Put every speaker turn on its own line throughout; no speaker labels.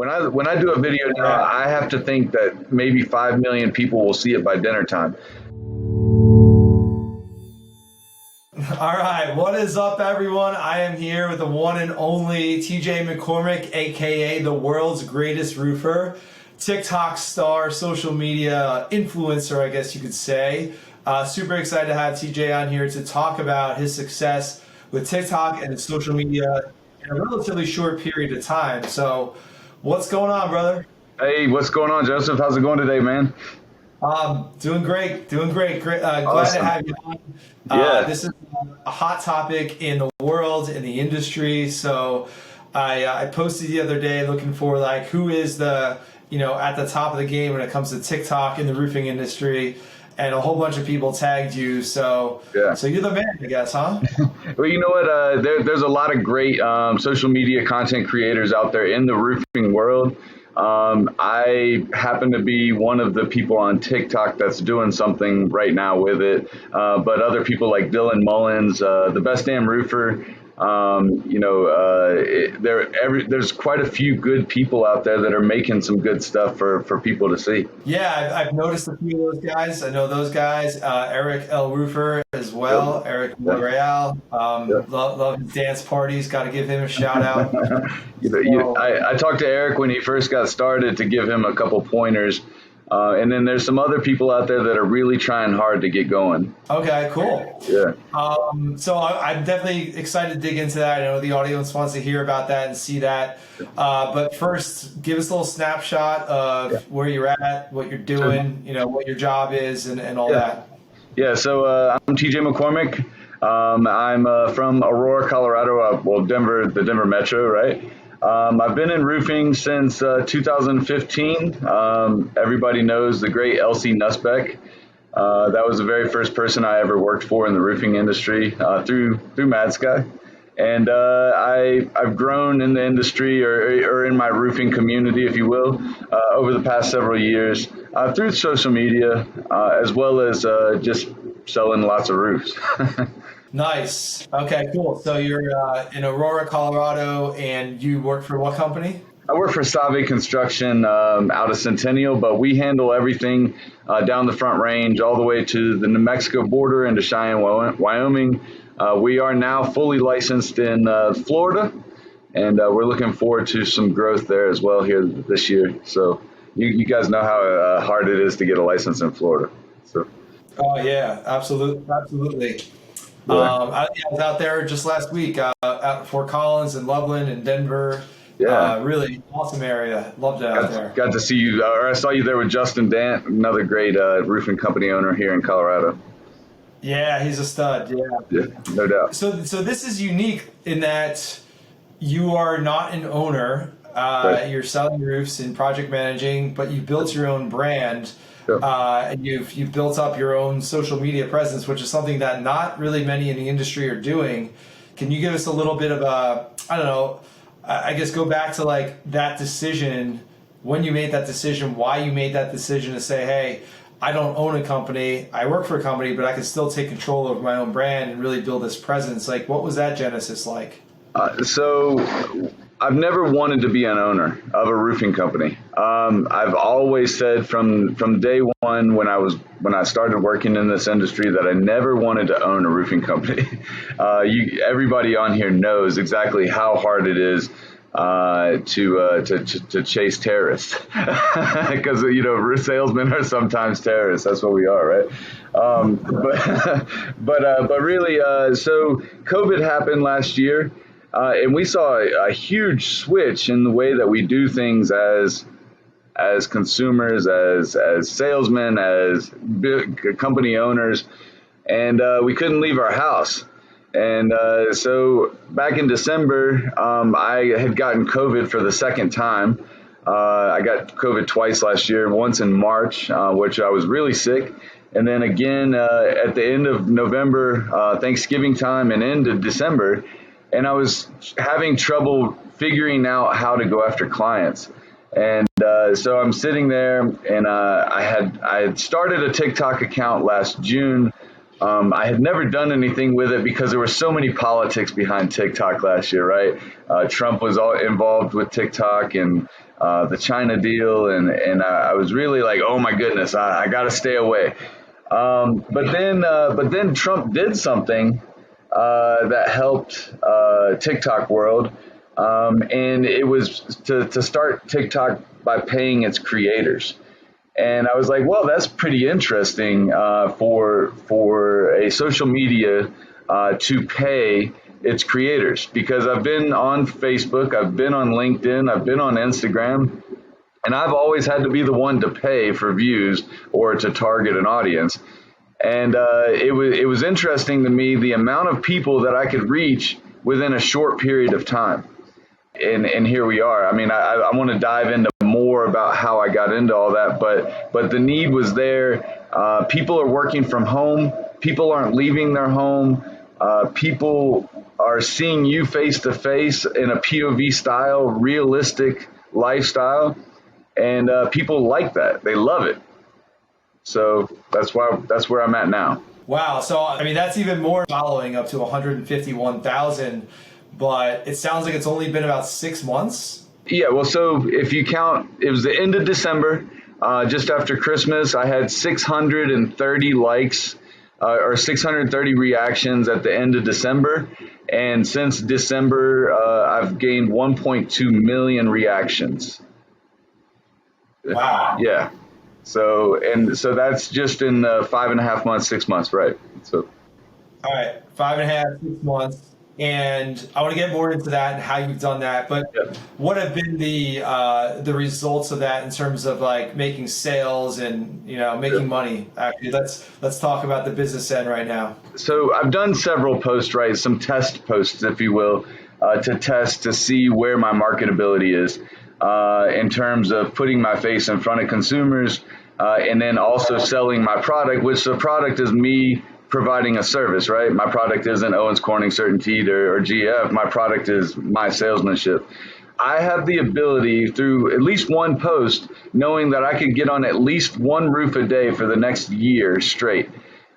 when I do a video now, I have to think that maybe 5 million people will see it by dinner time.
All right, what is up, everyone? I am here with the one and only TJ McCormick, aka the world's greatest roofer, TikTok star, social media influencer, I guess you could say. Super excited to have TJ on here to talk about his success with TikTok and social media in a relatively short period of time. So, what's going on, brother?
Hey, what's going on, Joseph? How's it going today, man?
Doing great. Great. Glad
Awesome.
to have you on.
Yeah.
This is a hot topic in the world, in the industry. So I posted the other day looking for like who is the, at the top of the game when it comes to TikTok in the roofing industry. And a whole bunch of people tagged you. So,
Yeah.
so you're the man, I guess, huh?
Well, you know what? There's a lot of great social media content creators out there in the roofing world. I happen to be one of the people on TikTok that's doing something right now with it. But other people like Dylan Mullins, the best damn roofer. There's quite a few good people out there that are making some good stuff for people to see.
Yeah, I've noticed a few of those guys. I know those guys. Eric L. Roofer as well.
Yep.
Eric
Yep.
Royale.
Yep.
Love his dance parties. Got to give him a shout out.
I talked to Eric when he first got started to give him a couple pointers. And then there's some other people out there that are really trying hard to get going.
Okay, cool.
Yeah.
So I'm definitely excited to dig into that. I know the audience wants to hear about that and see that. But first, give us a little snapshot of where you're at, what you're doing, what your job is, and all that.
Yeah. So I'm TJ McCormick. I'm from Aurora, Colorado. Denver, the Denver metro, right? I've been in roofing since 2015. Everybody knows the great LC Nussbeck. That was the very first person I ever worked for in the roofing industry through MadSky. And I've grown in the industry or in my roofing community, if you will, over the past several years through social media as well as just selling lots of roofs.
Nice. Okay, cool. So you're in Aurora, Colorado, and you work for what company?
I work for Save Construction out of Centennial, but we handle everything down the Front Range all the way to the New Mexico border into Cheyenne, Wyoming. We are now fully licensed in Florida, and we're looking forward to some growth there as well here this year. So you guys know how hard it is to get a license in Florida. So.
Oh yeah, absolutely.
Yeah.
I was out there just last week at Fort Collins and Loveland and Denver.
Yeah.
Really awesome area. Loved it out there.
Got to see you, or I saw you there with Justin Dant, another great roofing company owner here in Colorado.
Yeah, he's a stud.
Yeah, no doubt.
So this is unique in that you are not an owner.
Right.
You're selling roofs and project managing, but you built your own brand. And you've built up your own social media presence, which is something that not really many in the industry are doing. Can you give us a little bit of I guess go back to like that decision, when you made that decision, why you made that decision to say, hey, I don't own a company, I work for a company, but I can still take control of my own brand and really build this presence. Like, what was that genesis like?
So I've never wanted to be an owner of a roofing company. I've always said from day one when I started working in this industry that I never wanted to own a roofing company. Everybody on here knows exactly how hard it is to chase terrorists because salesmen are sometimes terrorists. That's what we are, right? But really, so COVID happened last year. And we saw a huge switch in the way that we do things as consumers, as salesmen, as big company owners, and we couldn't leave our house. And so back in December, I had gotten COVID for the second time. I got COVID twice last year, once in March, which I was really sick. And then again at the end of November, Thanksgiving time, and into December. And I was having trouble figuring out how to go after clients. And so I'm sitting there, and I had started a TikTok account last June I had never done anything with it because there were so many politics behind TikTok last year, right? Trump was all involved with TikTok and the China deal, and I was really like, oh my goodness, I got to stay away. But then Trump did something that helped TikTok world, and it was to start TikTok by paying its creators. And I was like, well, that's pretty interesting for a social media to pay its creators, because I've been on Facebook, I've been on LinkedIn, I've been on Instagram, and I've always had to be the one to pay for views or to target an audience. And it was interesting to me the amount of people that I could reach within a short period of time. And here we are. I mean, I want to dive into more about how I got into all that, but the need was there. People are working from home. People aren't leaving their home. People are seeing you face to face in a POV style, realistic lifestyle, and people like that. They love it. So that's where I'm at now.
Wow. So, I mean, that's even more following up to 151,000, but it sounds like it's only been about 6 months.
Yeah. Well, so if you count, it was the end of December, just after Christmas, I had 630 likes or 630 reactions at the end of December. And since December, I've gained 1.2 million reactions.
Wow.
Yeah. So that's just in 5.5 months, 6 months, right? So,
all right, 5.5, 6 months, and I want to get more into that and how you've done that. But
yeah.
What have been the results of that in terms of like making sales and making money? Actually, let's talk about the business end right now.
So I've done several posts, right? Some test posts, if you will, to test to see where my marketability is. In terms of putting my face in front of consumers, and then also selling my product, which the product is me providing a service, right? My product isn't Owens Corning Certainteed or GF. My product is my salesmanship. I have the ability through at least one post, knowing that I could get on at least one roof a day for the next year straight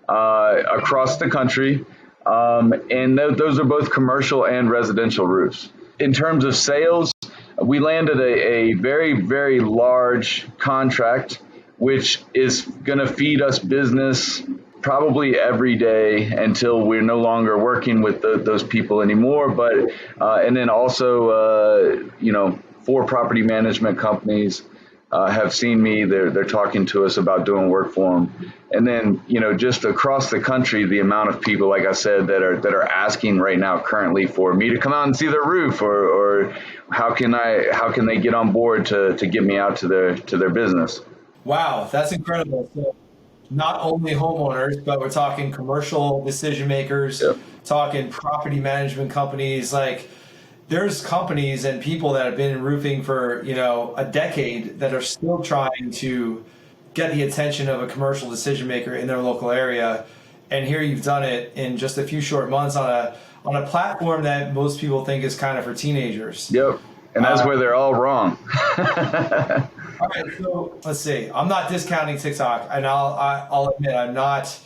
across the country. And those are both commercial and residential roofs. In terms of sales, we landed a very, very large contract, which is going to feed us business probably every day until we're no longer working with those people anymore. But and then also, 4 property management companies have seen me. They're talking to us about doing work for them. And then, just across the country, the amount of people, like I said, that are asking right now currently for me to come out and see their roof, or how can they get on board to get me out to their business.
Wow, that's incredible. So not only homeowners, but we're talking commercial decision makers,
Yep.
talking property management companies. Like, there's companies and people that have been in roofing for a decade that are still trying to get the attention of a commercial decision maker in their local area. And here you've done it in just a few short months on a platform that most people think is kind of for teenagers.
Yep. And that's where they're all wrong.
All right, so let's see. I'm not discounting TikTok, and I'll admit I'm not.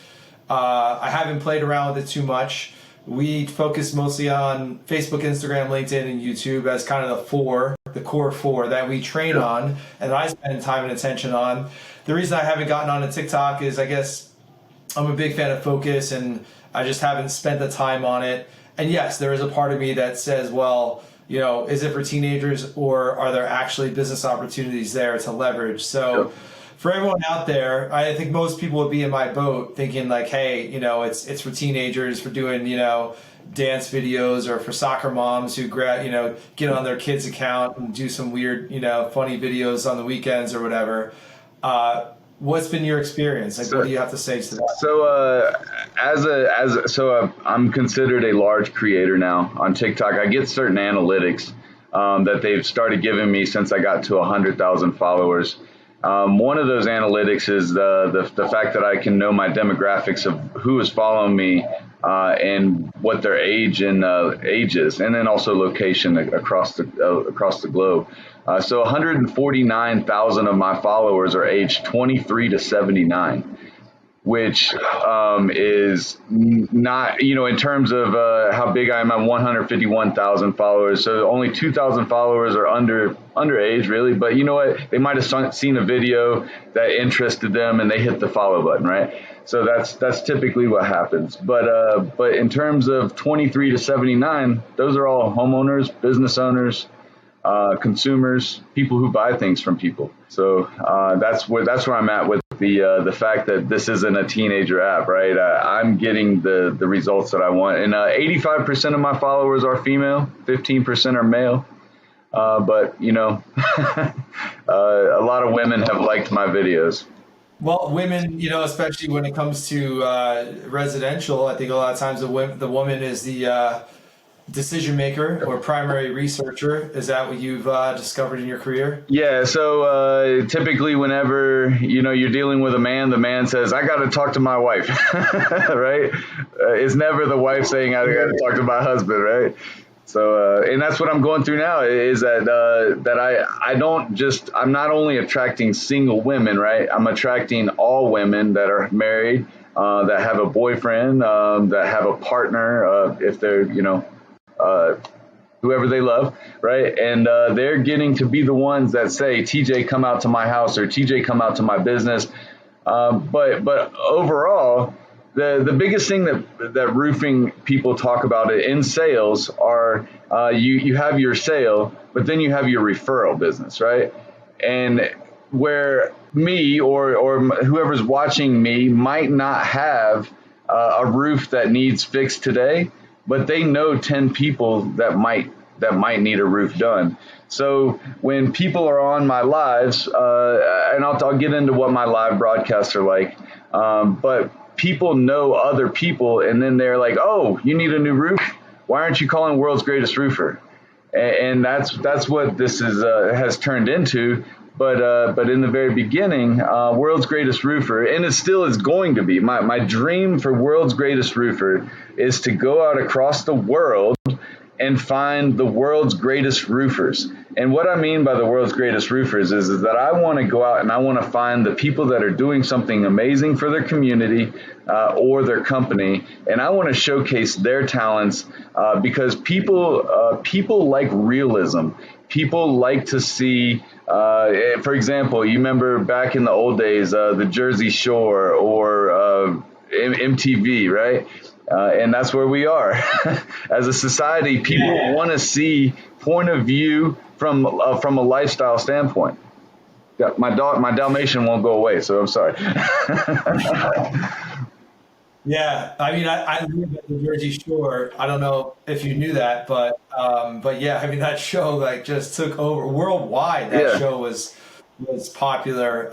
I haven't played around with it too much. We focus mostly on Facebook, Instagram, LinkedIn, and YouTube as kind of the core four that we train on, and that I spend time and attention on. The reason I haven't gotten onto TikTok is I guess I'm a big fan of focus, and I just haven't spent the time on it. And yes, there is a part of me that says, well, is it for teenagers, or are there actually business opportunities there to leverage? So for everyone out there, I think most people would be in my boat thinking like, hey, it's for teenagers, for doing, dance videos, or for soccer moms who get on their kids' account and do some weird, funny videos on the weekends or whatever. What's been your experience? Like, what do you have to say to that?
So, I'm considered a large creator now on TikTok. I get certain analytics that they've started giving me since I got to 100,000 followers. One of those analytics is the fact that I can know my demographics of who is following me and what their age is, and then also location across the globe. So 149,000 of my followers are aged 23 to 79, which is not, in terms of how big I am, I'm 151,000 followers. So only 2,000 followers are underage, really. But you know what? They might have seen a video that interested them and they hit the follow button, right? So that's typically what happens. But in terms of 23 to 79, those are all homeowners, business owners, consumers, people who buy things from people. So that's where I'm at with the fact that this isn't a teenager app, right? I'm getting the results that I want, and 85% of my followers are female, 15% are male. But a lot of women have liked my videos.
Well, women, especially when it comes to residential, I think a lot of times the woman is the decision maker or primary researcher. Is that what you've discovered in your career?
Yeah. So typically, whenever you're dealing with a man, the man says, "I got to talk to my wife," right? It's never the wife saying, "I got to talk to my husband," right? So, and that's what I'm going through now, is that I'm not only attracting single women, right? I'm attracting all women that are married, that have a boyfriend, that have a partner, if they're, whoever they love, right? And they're getting to be the ones that say, TJ, come out to my house, or TJ, come out to my business. But overall, the biggest thing that roofing people talk about it in sales are you have your sale, but then you have your referral business, right? And where me or whoever's watching me might not have a roof that needs fixed today, but they know 10 people that might need a roof done. So when people are on my lives, and I'll get into what my live broadcasts are like, but people know other people, and then they're like, "Oh, you need a new roof? Why aren't you calling World's Greatest Roofer?" And that's what this has turned into. But in the very beginning, World's Greatest Roofer, and it still is going to be my dream for World's Greatest Roofer, is to go out across the world and find the world's greatest roofers. And what I mean by the world's greatest roofers is that I want to go out and I want to find the people that are doing something amazing for their community or their company, and I want to showcase their talents because people like realism. People like to see, for example, you remember back in the old days, the Jersey Shore or MTV, right? And that's where we are. As a society, people want to see point of view from a lifestyle standpoint. Yeah, my Dalmatian won't go away, so I'm sorry.
Yeah, I mean, I live at the Jersey Shore. I don't know if you knew that, but yeah, I mean, that show like just took over worldwide. That show was popular,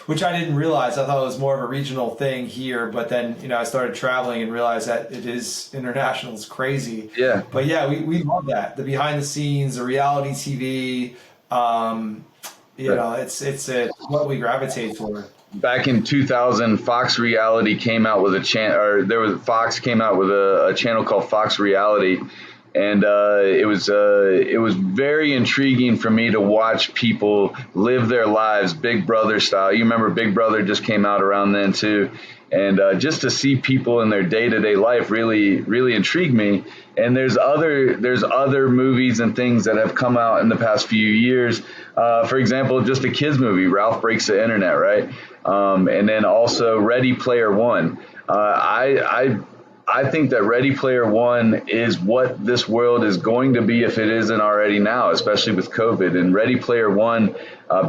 which I didn't realize. I thought it was more of a regional thing here, but then I started traveling and realized that it is international. It's crazy.
Yeah.
But yeah, we love that, the behind the scenes, the reality TV. It's what we gravitate toward.
Back in 2000, Fox Reality came out with Fox came out with a channel called Fox Reality. And it was very intriguing for me to watch people live their lives Big Brother style. You remember Big Brother just came out around then too, and just to see people in their day-to-day life really intrigued me. And there's other movies and things that have come out in the past few years. For example, just a kids movie, Ralph Breaks the Internet, right? And then also Ready Player One. I think that Ready Player One is what this world is going to be if it isn't already now, especially with COVID. And Ready Player One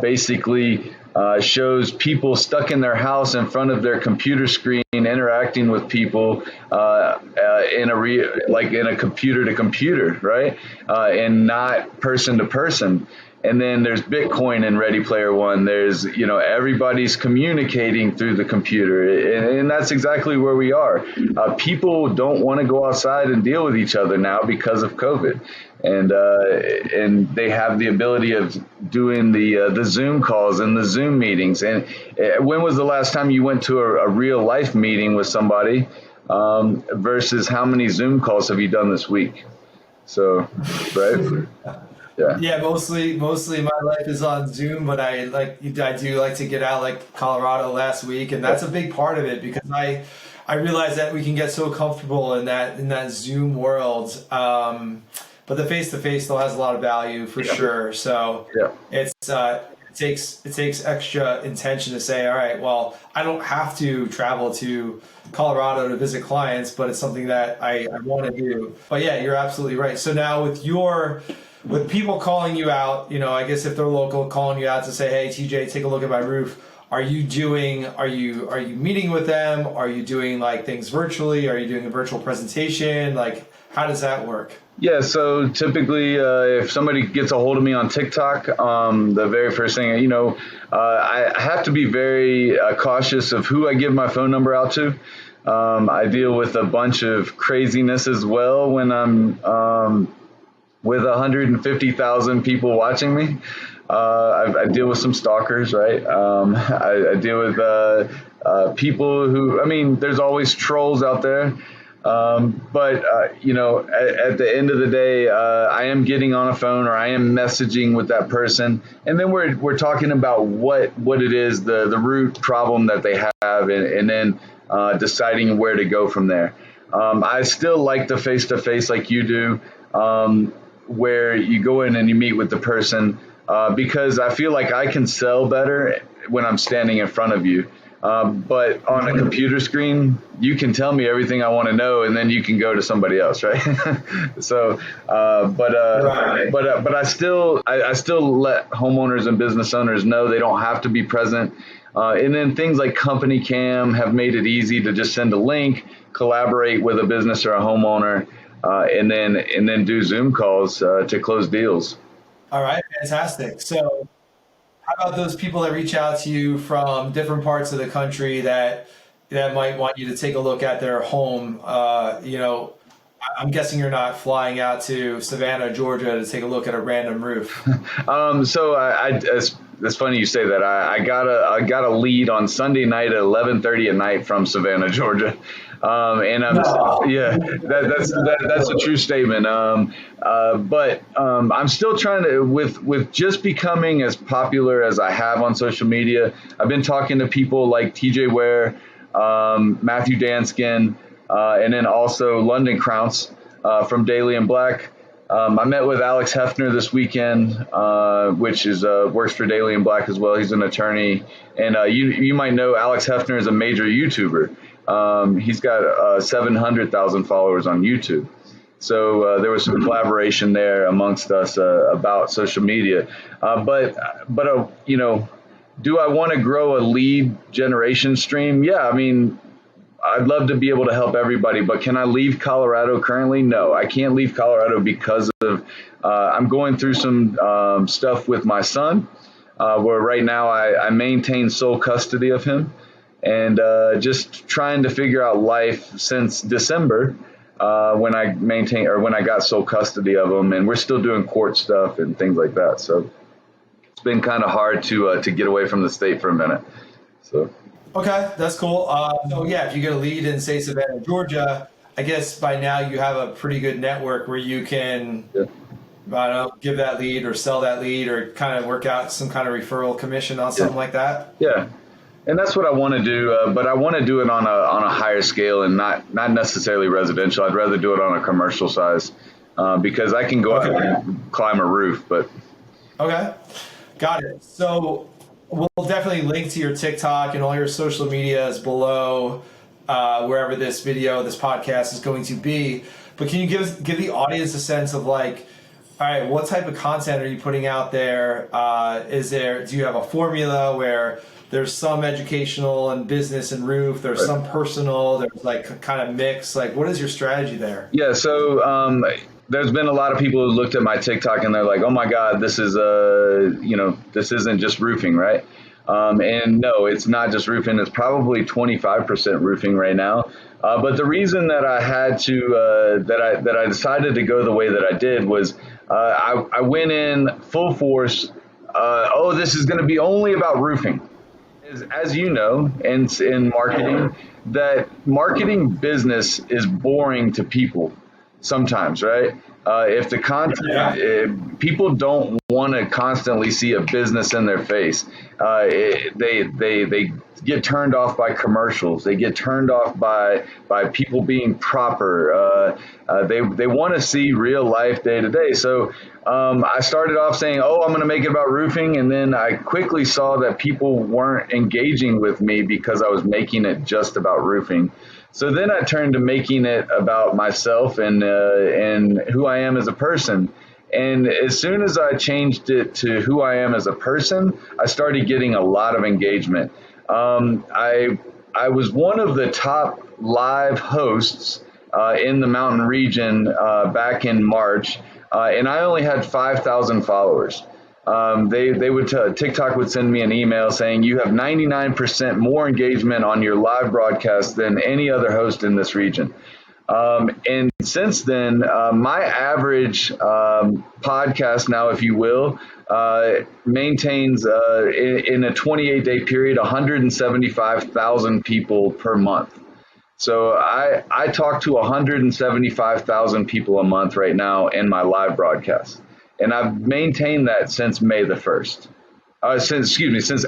basically shows people stuck in their house in front of their computer screen, interacting with people in a computer to computer, right? And not person to person. And then there's Bitcoin in Ready Player One. There's, everybody's communicating through the computer. And that's exactly where we are. People don't want to go outside and deal with each other now because of COVID. And they have the ability of doing the Zoom calls and the Zoom meetings. And when was the last time you went to a real life meeting with somebody versus how many Zoom calls have you done this week? So, right. Yeah.
Yeah, mostly my life is on Zoom, but I do like to get out, like Colorado last week, and that's a big part of it because I realize that we can get so comfortable in that Zoom world. But the face to face still has a lot of value for sure. So
Yeah.
it takes extra intention to say, all right, well, I don't have to travel to Colorado to visit clients, but it's something that I want to do. But yeah, you're absolutely right. So now with people calling you out, I guess if they're local, calling you out to say, hey, TJ, take a look at my roof. Are you meeting with them? Are you doing like things virtually? Are you doing a virtual presentation? Like, how does that work?
Yeah, so typically, if somebody gets a hold of me on TikTok, the very first thing, I have to be very cautious of who I give my phone number out to. I deal with a bunch of craziness as well when I'm with 150,000 people watching me. I deal with some stalkers, right? I deal with people who, there's always trolls out there. At the end of the day, I am getting on a phone or I am messaging with that person, and then we're talking about what it is, the root problem that they have, and then deciding where to go from there. I still like the face to face like you do, where you go in and you meet with the person, because I feel like I can sell better when I'm standing in front of you. But on a computer screen, you can tell me everything I want to know, and then you can go to somebody else, right? So, but I still let homeowners and business owners know they don't have to be present. And then things like Company Cam have made it easy to just send a link, collaborate with a business or a homeowner, and then do Zoom calls to close deals.
All right, fantastic. So how about those people that reach out to you from different parts of the country that might want you to take a look at their home? I'm guessing you're not flying out to Savannah, Georgia to take a look at a random roof.
So it's funny you say that. I got a lead on Sunday night at 11:30 at night from Savannah, Georgia. That's a true statement. But I'm still trying to, with just becoming as popular as I have on social media. I've been talking to people like TJ Ware, Matthew Danskin, and then also London Krauts from Daily and Black. I met with Alex Hefner this weekend, which is works for Daily and Black as well. He's an attorney, and you might know Alex Hefner is a major YouTuber. He's got 700,000 followers on YouTube. So there was some collaboration there amongst us about social media. But do I want to grow a lead generation stream? Yeah, I'd love to be able to help everybody, but can I leave Colorado currently? No, I can't leave Colorado because of I'm going through some stuff with my son, where right now I maintain sole custody of him, and just trying to figure out life since December, when I got sole custody of him, and we're still doing court stuff and things like that. So it's been kind of hard to get away from the state for a minute. So.
Okay, that's cool. So yeah, if you get a lead in, say, Savannah, Georgia, I guess by now you have a pretty good network where you can, I don't know, give that lead or sell that lead or kind of work out some kind of referral commission on something like that.
Yeah, and that's what I want to do, but I want to do it on a higher scale and not necessarily residential. I'd rather do it on a commercial size, because I can go out and climb a roof. But
okay, got it. So we'll definitely link to your TikTok and all your social medias below, wherever this podcast is going to be. But can you give the audience a sense of like, all right, what type of content are you putting out there? Do you have a formula where there's some educational and business and roof, there's some personal, there's like kind of mix? Like, what is your strategy there?
Yeah, so there's been a lot of people who looked at my TikTok and they're like, oh my God, this is this isn't just roofing, right? And no, it's not just roofing. It's probably 25% roofing right now. But the reason that I had to, that I decided to go the way that I did was, I went in full force. This is going to be only about roofing. As you know, in marketing, that marketing business is boring to people. sometimes, right? If the content, people don't want to constantly see a business in their face. They get turned off by commercials. They get turned off by people being proper. They want to see real life day to day. So I started off saying, "Oh, I'm going to make it about roofing," and then I quickly saw that people weren't engaging with me because I was making it just about roofing. So then I turned to making it about myself and who I am as a person. And as soon as I changed it to who I am as a person, I started getting a lot of engagement. I was one of the top live hosts in the mountain region back in March, and I only had 5,000 followers. They would TikTok would send me an email saying you have 99% more engagement on your live broadcast than any other host in this region. And since then, my average podcast now, if you will, maintains in a 28-day period 175,000 people per month. So I talk to 175,000 people a month right now in my live broadcast. And I've maintained that since May the 1st. Since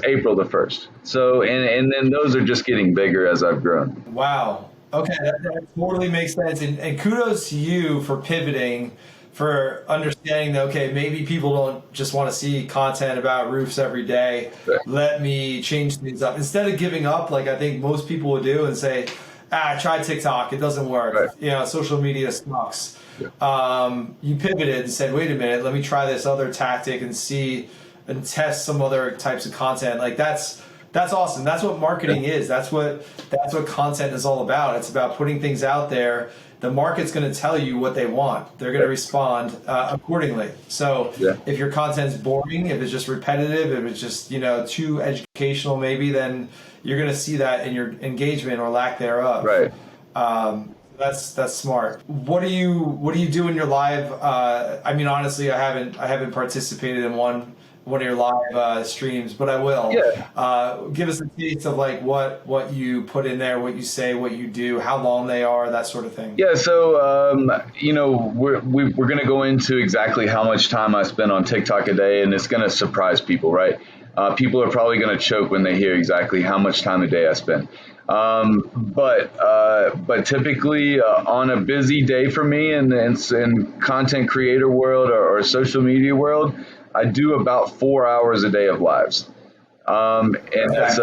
April the 1st. So, and then those are just getting bigger as I've grown.
Wow. Okay, that totally makes sense. And kudos to you for pivoting, for understanding that, okay, maybe people don't just want to see content about roofs every day.
Right.
Let me change things up. Instead of giving up, like I think most people would do and say, try TikTok, it doesn't work. Right. Social media sucks. Yeah. You pivoted and said, wait a minute, let me try this other tactic and see and test some other types of content. Like that's awesome. That's what marketing is. That's what content is all about. It's about putting things out there. The market's going to tell you what they want. They're going to respond accordingly. So if your content's boring, if it's just repetitive, if it's just too educational, maybe, then you're going to see that in your engagement or lack thereof.
Right.
That's smart. What do you do in your live? I mean, honestly, I haven't participated in one of your live streams, but I will. Yeah. Give us a taste of like what you put in there, what you say, what you do, how long they are, that sort of thing.
Yeah. So we're going to go into exactly how much time I spend on TikTok a day, and it's going to surprise people, right? People are probably going to choke when they hear exactly how much time a day I spend. But typically on a busy day for me in content creator world or social media world, I do about 4 hours a day of lives. And that's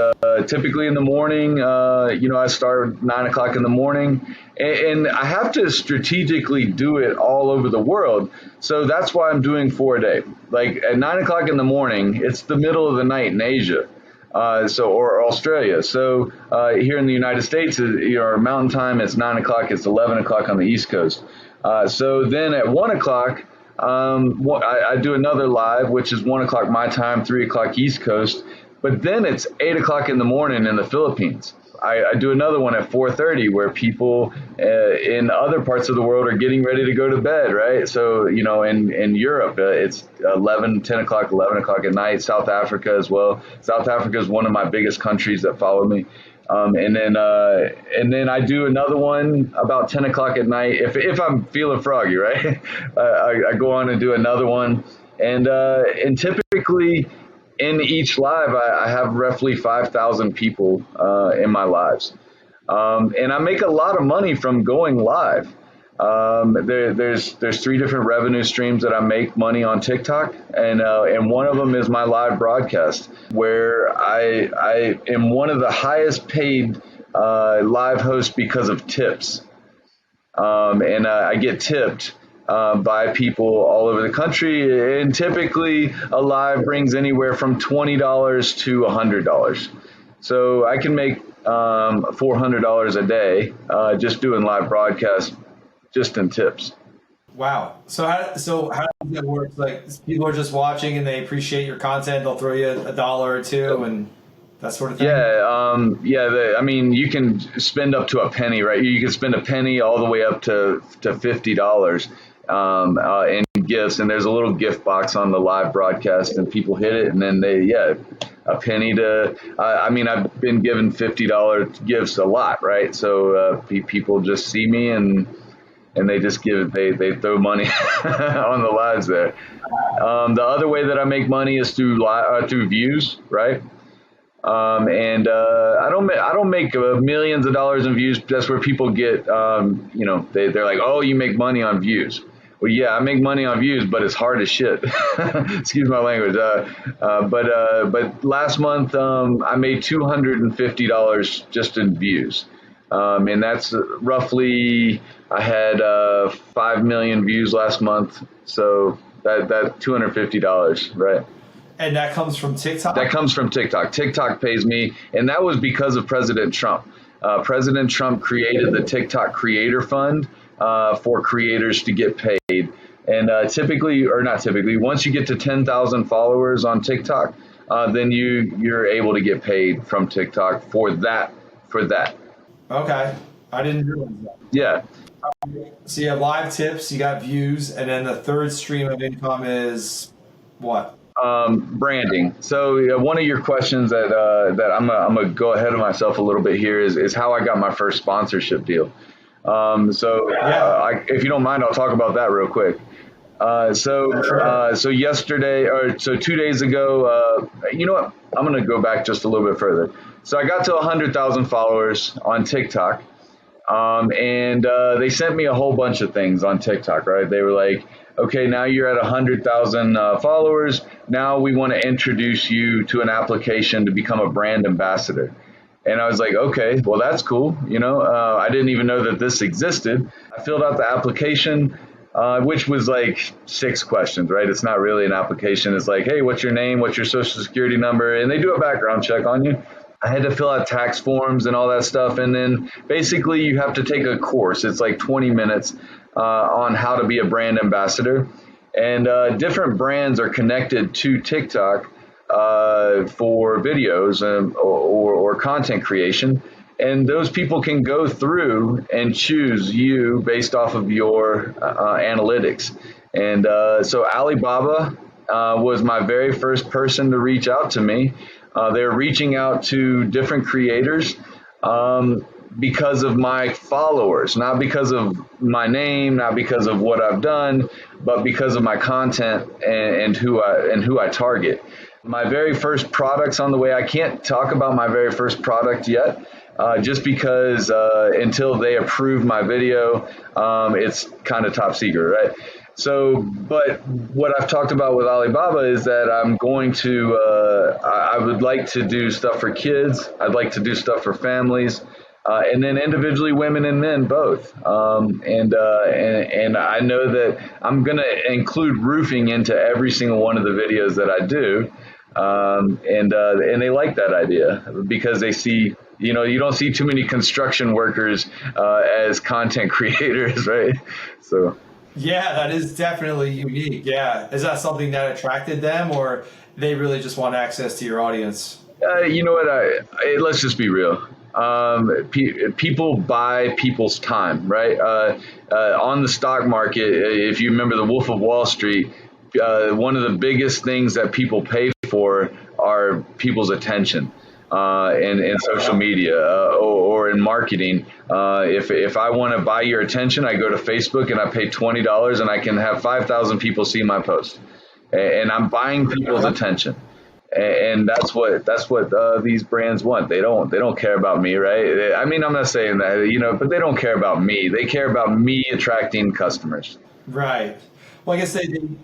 typically in the morning. I start 9 o'clock in the morning, and I have to strategically do it all over the world. So that's why I'm doing 4 a day. Like at 9 o'clock in the morning, it's the middle of the night in Asia. Or Australia. So here in the United States, our mountain time, it's 9 o'clock, it's 11 o'clock on the East Coast. So then at 1 o'clock, I do another live, which is 1 o'clock my time, 3 o'clock East Coast. But then it's 8 o'clock in the morning in the Philippines. I do another one at 4:30 where people in other parts of the world are getting ready to go to bed, right? So, in Europe, it's 10 o'clock, 11 o'clock at night. South Africa as well. South Africa is one of my biggest countries that follow me. And then I do another one about 10 o'clock at night. If I'm feeling froggy, right? I go on and do another one. And typically, in each live, I have roughly 5,000 people in my lives. And I make a lot of money from going live. There's 3 different revenue streams that I make money on TikTok. And one of them is my live broadcast, where I am one of the highest paid live hosts because of tips. And I get tipped by people all over the country, and typically a live brings anywhere from $20 to $100. So I can make $400 a day just doing live broadcasts, just in tips.
Wow. So how does that work? Like people are just watching and they appreciate your content, they'll throw you $1 or $2 and that sort of thing?
Yeah. You can spend up to a penny, right? You can spend a penny all the way up to $50 in gifts. And there's a little gift box on the live broadcast, and people hit it, and then a penny to. I've been given $50 gifts a lot, right? So people just see me and and they just they throw money on the lives there. The other way that I make money is through views, right? I don't make millions of dollars in views. That's where people get, they're like, oh, you make money on views. Well, yeah, I make money on views, but it's hard as shit. Excuse my language. But last month I made $250 just in views, and that's roughly, I had 5 million views last month. So that $250, right?
And that comes from TikTok?
That comes from TikTok. TikTok pays me, and that was because of President Trump. President Trump created the TikTok Creator Fund for creators to get paid. And once you get to 10,000 followers on TikTok, then you're able to get paid from TikTok for that.
Okay. I didn't realize that.
Yeah.
So you have live tips, you got views, and then the third stream of income is what?
Branding. So one of your questions that I'm gonna go ahead of myself a little bit here is how I got my first sponsorship deal. If you don't mind, I'll talk about that real quick. So yesterday, or so 2 days ago, you know what? I'm gonna go back just a little bit further. So I got to 100,000 followers on TikTok, and they sent me a whole bunch of things on TikTok. Right? They were like, okay, now you're at 100,000 followers. Now we want to introduce you to an application to become a brand ambassador. And I was like, okay, well, that's cool. I didn't even know that this existed. I filled out the application, which was like 6 questions, right? It's not really an application. It's like, hey, what's your name? What's your social security number? And they do a background check on you. I had to fill out tax forms and all that stuff. And then basically you have to take a course. It's like 20 minutes on how to be a brand ambassador. And different brands are connected to TikTok for videos or content creation. And those people can go through and choose you based off of your analytics. And so Alibaba was my very first person to reach out to me. They're reaching out to different creators because of my followers, not because of my name, not because of what I've done, but because of my content and who I target. My very first product's on the way. I can't talk about my very first product yet, just because until they approve my video, it's kind of top secret, right? So, but what I've talked about with Alibaba is that I'm going to, I would like to do stuff for kids. I'd like to do stuff for families, and then individually women and men both. And I know that I'm going to include roofing into every single one of the videos that I do. And they like that idea because they see, you don't see too many construction workers as content creators, right? So.
Yeah, that is definitely unique. Yeah. Is that something that attracted them, or they really just want access to your audience?
You know what? Let's just be real. People buy people's time, right? On the stock market, if you remember the Wolf of Wall Street, one of the biggest things that people pay for are people's attention. In social media or in marketing. If I want to buy your attention, I go to Facebook and I pay $20 and I can have 5,000 people see my post. And I'm buying people's attention. And that's what these brands want. They don't care about me, right? I mean, I'm not saying that, but they don't care about me. They care about me attracting customers.
Right. Well, I guess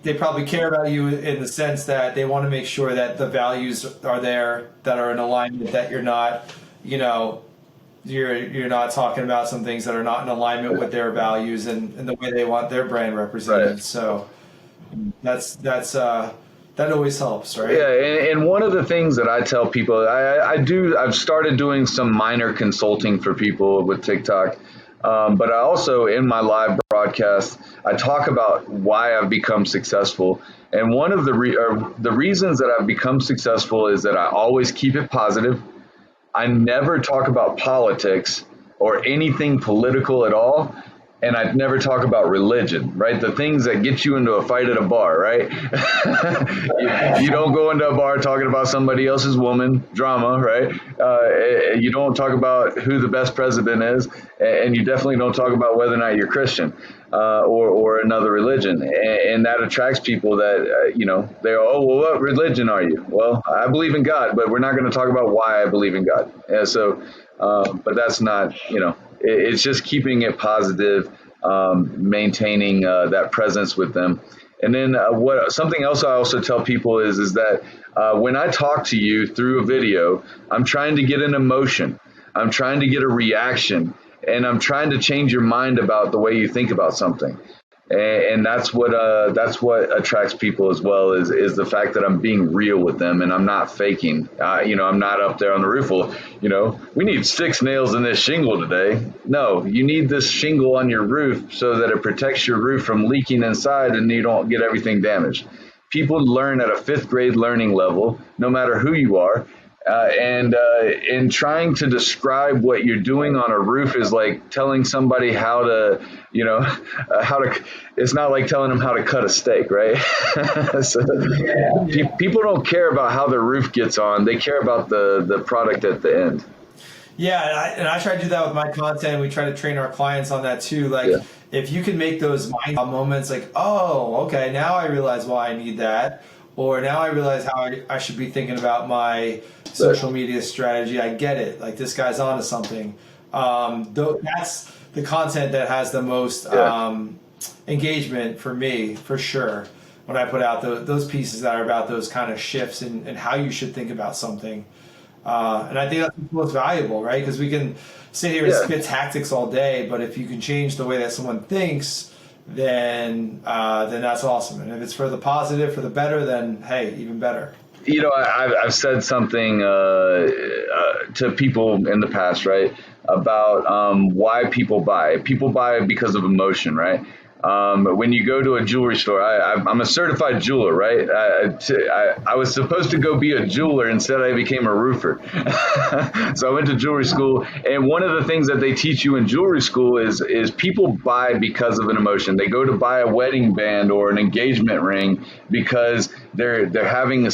they probably care about you in the sense that they want to make sure that the values are there, that are in alignment, that you're not, you're not talking about some things that are not in alignment with their values and the way they want their brand represented. Right. So that always helps, right?
Yeah, and one of the things that I tell people, I've started doing some minor consulting for people with TikTok. But I also, in my live broadcast, I talk about why I've become successful. And one of the reasons that I've become successful is that I always keep it positive. I never talk about politics or anything political at all. And I'd never talk about religion, right? The things that get you into a fight at a bar, right? You don't go into a bar talking about somebody else's woman, drama, right? You don't talk about who the best president is, and you definitely don't talk about whether or not you're Christian or another religion. And that attracts people that, they go, oh, well, what religion are you? Well, I believe in God, but we're not going to talk about why I believe in God. And so, but that's not, it's just keeping it positive, maintaining that presence with them. And then something else I also tell people is that when I talk to you through a video, I'm trying to get an emotion. I'm trying to get a reaction, and I'm trying to change your mind about the way you think about something. And that's what attracts people as well is the fact that I'm being real with them and I'm not faking. I'm not up there on the roof. Well, we need 6 nails in this shingle today. No, you need this shingle on your roof so that it protects your roof from leaking inside and you don't get everything damaged. People learn at a 5th grade learning level, no matter who you are. And in trying to describe what you're doing on a roof is like telling somebody how to, it's not like telling them how to cut a steak, right? So, people don't care about how their roof gets on. They care about the product at the end.
Yeah, and I try to do that with my content. We try to train our clients on that too. Like, if you can make those mind moments like, oh, okay, now I realize why I need that. Or now I realize how I should be thinking about my social media strategy. I get it. Like, this guy's onto something. That's the content that has the most engagement for me, for sure, when I put out those pieces that are about those kind of shifts in how you should think about something. And I think that's the most valuable, right? Because we can sit here and spit tactics all day, but if you can change the way that someone thinks, then that's awesome. And if it's for the positive, for the better, then hey, even better.
I've said something to people in the past, right, about why people buy. People buy because of emotion, right? When you go to a jewelry store, I'm a certified jeweler, right? I was supposed to go be a jeweler. Instead, I became a roofer. So I went to jewelry school. And one of the things that they teach you in jewelry school is people buy because of an emotion. They go to buy a wedding band or an engagement ring because they're having a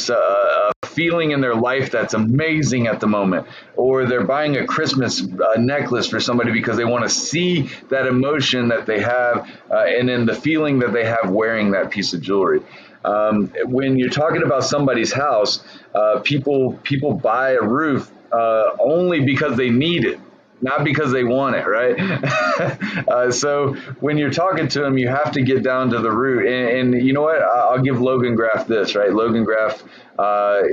feeling in their life that's amazing at the moment, or they're buying a Christmas necklace for somebody because they want to see that emotion that they have and then the feeling that they have wearing that piece of jewelry. When you're talking about somebody's house, people buy a roof only because they need it, not because they want it, right? So when you're talking to them, you have to get down to the root. And you know what? I'll give Logan Graff this, right? Logan Graff,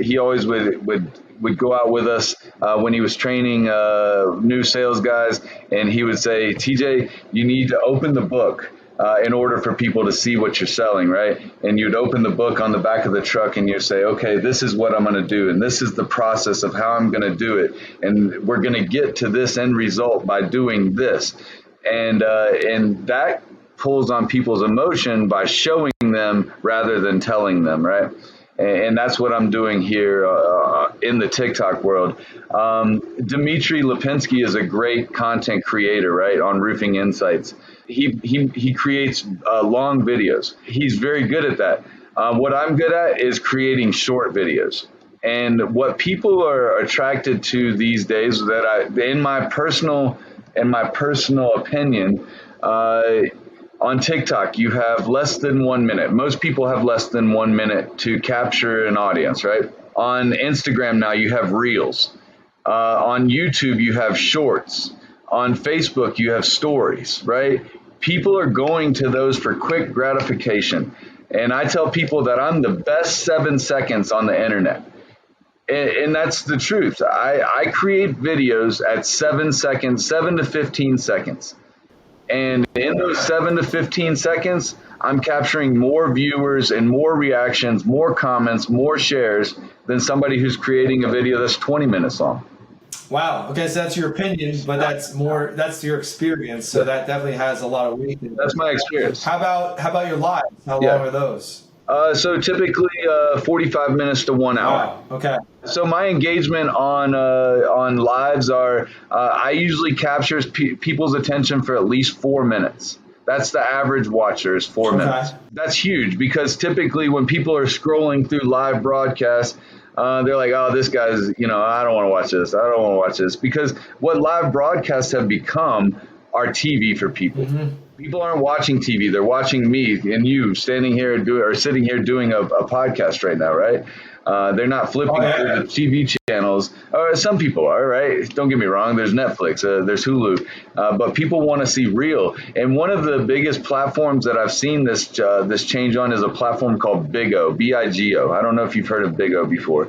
he always would go out with us when he was training new sales guys, and he would say, TJ, you need to open the book in order for people to see what you're selling, right? And you'd open the book on the back of the truck and you say, okay, this is what I'm going to do. And this is the process of how I'm going to do it. And we're going to get to this end result by doing this. And that pulls on people's emotion by showing them rather than telling them, right? And that's what I'm doing here in the TikTok world. Dmitry Lipinski is a great content creator, right, on Roofing Insights. He creates long videos. He's very good at that. What I'm good at is creating short videos. And what people are attracted to these days, in my personal opinion, on TikTok, you have less than 1 minute. Most people have less than 1 minute to capture an audience, right? On Instagram now, you have Reels. On YouTube, you have Shorts. On Facebook, you have Stories, right? People are going to those for quick gratification. And I tell people that I'm the best 7 seconds on the internet. And that's the truth. I create videos at 7 seconds, 7 to 15 seconds. And in those 7 to 15 seconds, I'm capturing more viewers and more reactions, more comments, more shares than somebody who's creating a video that's 20 minutes long.
Wow. Okay, so that's your opinion, but that's your experience. So that definitely has a lot of weight.
That's my experience.
How about your lives? How long are those?
So typically 45 minutes to 1 hour.
Wow. Okay.
So my engagement on lives are I usually capture people's attention for at least 4 minutes. That's the average watcher is 4 minutes. That's huge because typically when people are scrolling through live broadcasts, they're like, oh, this guy's, I don't want to watch this. I don't want to watch this. Because what live broadcasts have become are TV for people. People aren't watching TV. They're watching me and you standing here sitting here doing a podcast right now, right? They're not flipping through the TV channels. Or some people are, right? Don't get me wrong. There's Netflix, there's Hulu, but people want to see real. And one of the biggest platforms that I've seen this change on is a platform called Bigo, B-I-G-O. I don't know if you've heard of Bigo before,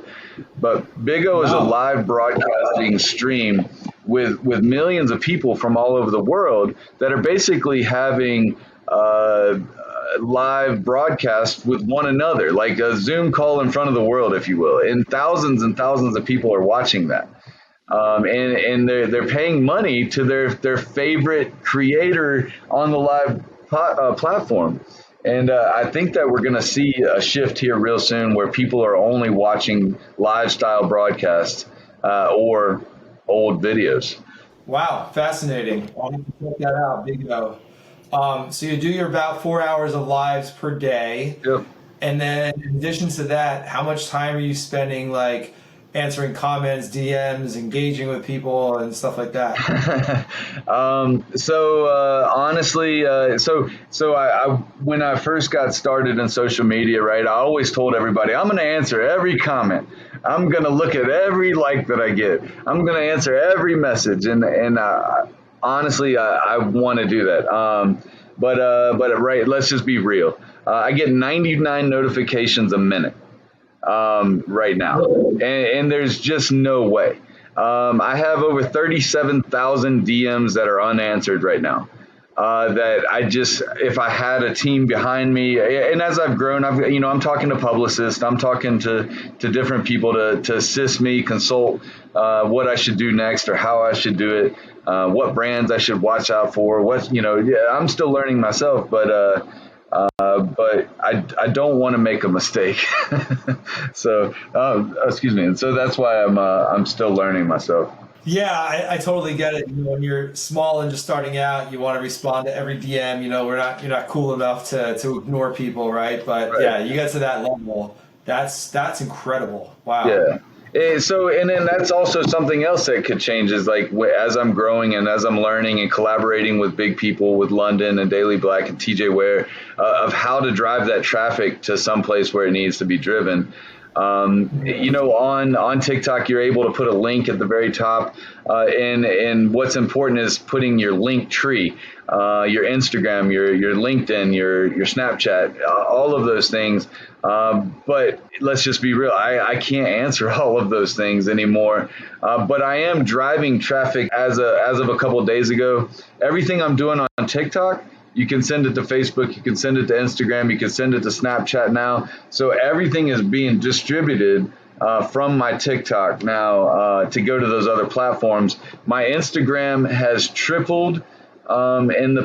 but Bigo is a live broadcasting stream with millions of people from all over the world that are basically having live broadcast with one another, like a Zoom call in front of the world, if you will. And thousands of people are watching that. And they're paying money to their favorite creator on the live platform. And I think that we're going to see a shift here real soon where people are only watching live style broadcasts or old videos.
Wow, fascinating. I'll have to check that out. Big O. So you do your about 4 hours of lives per day.
Yep.
And then in addition to that, how much time are you spending like answering comments, DMs, engaging with people and stuff like that?
Honestly, I when I first got started in social media, right, I always told everybody, I'm going to answer every comment. I'm going to look at every like that I get. I'm going to answer every message. And honestly, I want to do that. But right, let's just be real. I get 99 notifications a minute right now, and there's just no way. I have over 37,000 DMs that are unanswered right now. That if I had a team behind me, and as I've grown, I'm talking to publicists, I'm talking to different people to assist me, consult what I should do next or how I should do it, what brands I should watch out for, I'm still learning myself, but I don't want to make a mistake. So, excuse me. And so that's why I'm still learning myself.
Yeah, I totally get it. When you're small and just starting out, you want to respond to every DM. You're not cool enough to ignore people, right? But yeah, you get to that level. That's incredible. Wow.
Yeah. And then that's also something else that could change is like as I'm growing and as I'm learning and collaborating with big people with London and Daily Black and TJ Ware of how to drive that traffic to some place where it needs to be driven. On TikTok, you're able to put a link at the very top. And what's important is putting your link tree, your Instagram, your LinkedIn, your Snapchat, all of those things. But let's just be real. I can't answer all of those things anymore. But I am driving traffic as of a couple of days ago. Everything I'm doing on TikTok, you can send it to Facebook, you can send it to Instagram, you can send it to Snapchat now. So everything is being distributed from my TikTok now to go to those other platforms. My Instagram has tripled in the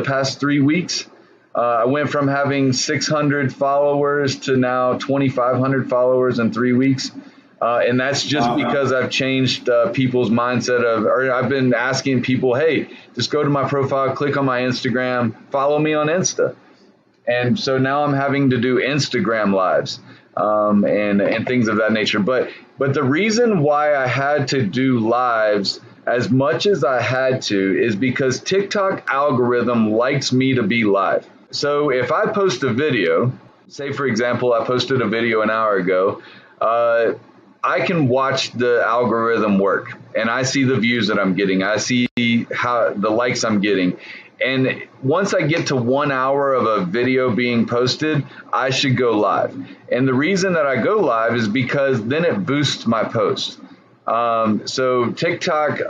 past 3 weeks. I went from having 600 followers to now 2,500 followers in 3 weeks. And that's just because I've changed people's mindset or I've been asking people, hey, just go to my profile, click on my Instagram, follow me on Insta. And so now I'm having to do Instagram lives and things of that nature. But the reason why I had to do lives as much as I had to is because TikTok algorithm likes me to be live. So if I post a video, say, for example, I posted a video an hour ago, I can watch the algorithm work and I see the views that I'm getting. I see how the likes I'm getting. And once I get to 1 hour of a video being posted, I should go live. And the reason that I go live is because then it boosts my post. So TikTok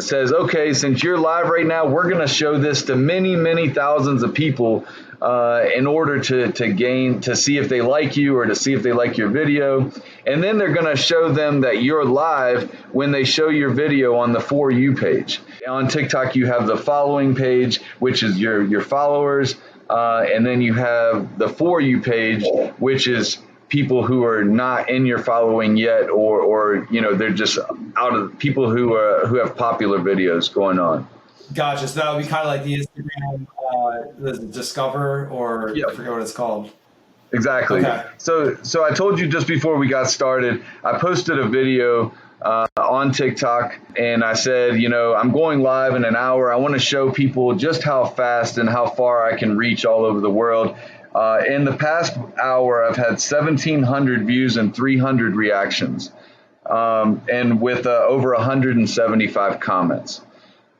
says, okay, since you're live right now, we're going to show this to many, many thousands of people in order to see if they like you or to see if they like your video. And then they're going to show them that you're live when they show your video on the For You page. On TikTok, you have the following page, which is your followers. And then you have the For You page, which is people who are not in your following yet, or they're just out of people who have popular videos going on.
Gotcha. So that would be kind of like the Instagram, the Discover, or I
Yep.
forget what it's called.
Exactly.
Okay.
So I told you just before we got started, I posted a video on TikTok, and I said, I'm going live in an hour. I want to show people just how fast and how far I can reach all over the world. In the past hour, I've had 1,700 views and 300 reactions, and with over 175 comments.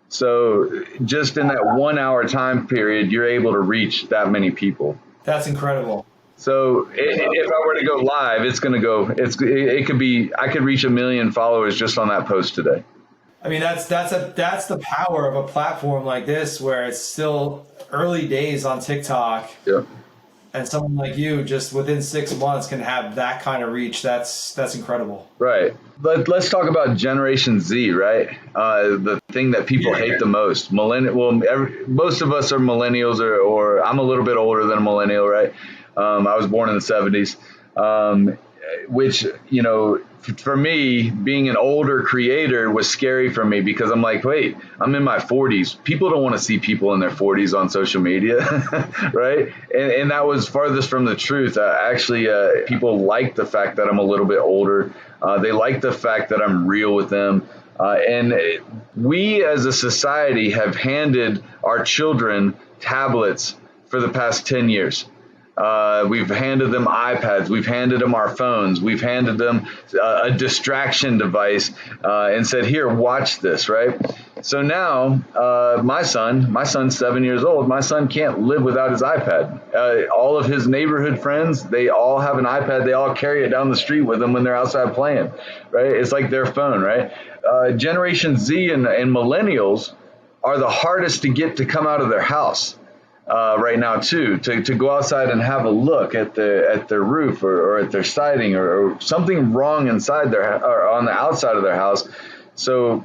So just in that 1 hour time period, you're able to reach that many people.
That's incredible.
So if I were to go live, it's going to go. It could be. I could reach 1 million followers just on that post today.
I mean, that's the power of a platform like this, where it's still early days on TikTok,
Yeah.
and someone like you just within 6 months can have that kind of reach. That's incredible.
Right. But let's talk about Generation Z, right? The thing that people hate the most. Most of us are millennials, or I'm a little bit older than a millennial, right? I was born in the 70s, which, for me, being an older creator was scary for me, because I'm like, wait, I'm in my 40s. People don't want to see people in their 40s on social media, right? And that was farthest from the truth. Actually, people like the fact that I'm a little bit older. They like the fact that I'm real with them. And we as a society have handed our children tablets for the past 10 years. We've handed them iPads, we've handed them our phones, we've handed them a distraction device, and said, here, watch this, right? So now my son's 7 years old. My son can't live without his iPad. All of his neighborhood friends, they all have an iPad. They all carry it down the street with them when they're outside playing, right? It's like their phone, right? Generation Z and millennials are the hardest to get to come out of their house. Right now too, to go outside and have a look at their roof or at their siding or something wrong inside or on the outside of their house. So